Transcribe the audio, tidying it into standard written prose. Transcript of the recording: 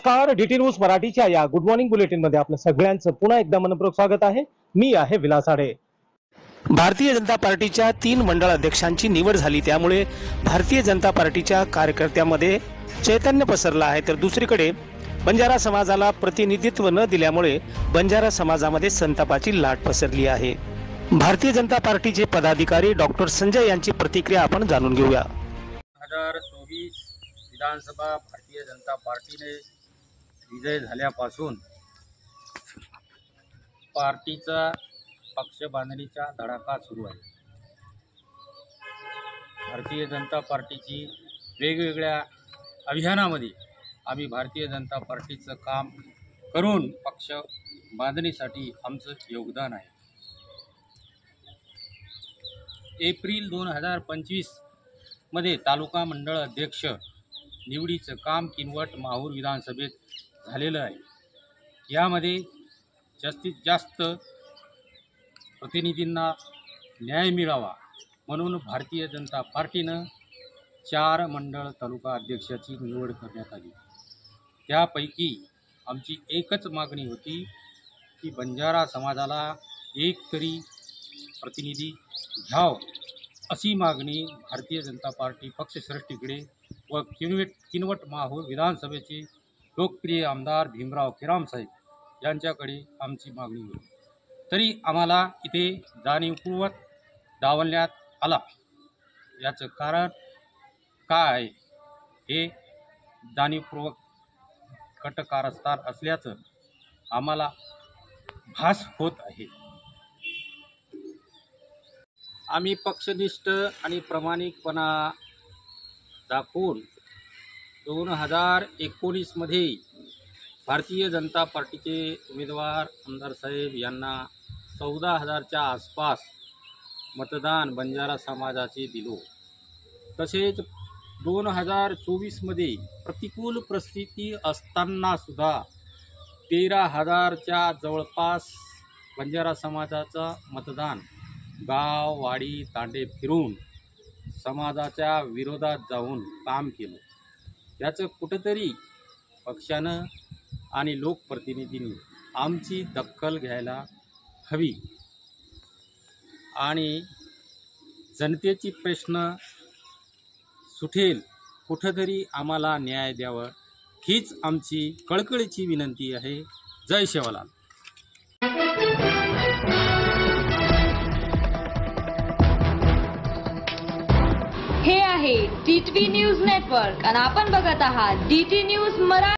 नमस्कार, DT news मराठीच्या या गुड मॉर्निंग बुलेटिन मध्ये आपलं सगळ्यांचं पुन्हा एकदा मनपूर्वक स्वागत आहे। मी आहे विलास आडे। भारतीय जनता पार्टीच्या 3 मंडळ अध्यक्षांची निवड झाली, त्यामुळे भारतीय जनता पार्टीच्या कार्यकर्त्यांमध्ये चैतन्य पसरलं आहे। तर दुसरीकडे बंजारा समाजाला प्रतिनिधित्व न दिल्यामुळे बंजारा समाजामध्ये संतापाची लाट पसरली आहे। भारतीय जनता पार्टीचे पदाधिकारी डॉक्टर संजय यांची प्रतिक्रिया आपण जाणून घेऊया। 2024 विधानसभा भारतीय जनता पार्टीने विजय झाल्यापासून पार्टीचा पक्ष बांधणीचा धडाका सुरू आहे। भारतीय जनता पार्टीची वेगवेगळ्या अभियानामध्ये आम्ही भारतीय जनता पार्टीचं काम करून पक्ष बांधणीसाठी आमचं योगदान आहे। एप्रिल 2025 मध्ये तालुका मंडळ अध्यक्ष निवडीचं काम किनवट माहूर विधानसभेत झालेलं आहे। यामध्ये जास्तीत जास्त प्रतिनिधींना न्याय मिळावा म्हणून भारतीय जनता पार्टीनं 4 मंडळ तालुका अध्यक्षाची निवड करण्यात आली। त्यापैकी आमची एकच मागणी होती की बंजारा समाजाला एक तरी प्रतिनिधी घ्यावं, अशी मागणी भारतीय जनता पार्टी पक्षश्रेष्ठीकडे व किनवट माहूर विधानसभेचे लोकप्रिय आमदार भीमराव केराम साहेब यांच्याकडे आमची मागणी होती। तरी आम्हाला इथे जाणीवपूर्वक डावलण्यात आला। याचं कारण काय आहे हे जाणीवपूर्वक कटकारस्थान असल्याचं आम्हाला भास होत आहे। आम्ही पक्षनिष्ठ आणि प्रामाणिकपणा दाखवून 2019 मध्ये भारतीय जनता पार्टीचे उमेदवार आमदार साहेब यांना 14,000च्या आसपास मतदान बंजारा समाजाचे दिलो। तसेच 2024 मध्ये प्रतिकूल परिस्थिती असताना सुद्धा 13,000च्या जवळपास बंजारा समाजाचा मतदान गाव वाडी तांडे फिरून समाजाच्या विरोधात जाऊन काम केलं। याचं कुठंतरी पक्षानं आणि लोकप्रतिनिधींनी आमची दखल घ्यायला हवी आणि जनतेची प्रश्न सुटेल कुठंतरी आम्हाला न्याय द्यावा, हीच आमची कळकळीची विनंती आहे। जय शिवलाल। हे आहे DTV न्यूज नेटवर्क आणि आपण बघत आहात DT न्यूज मराठी।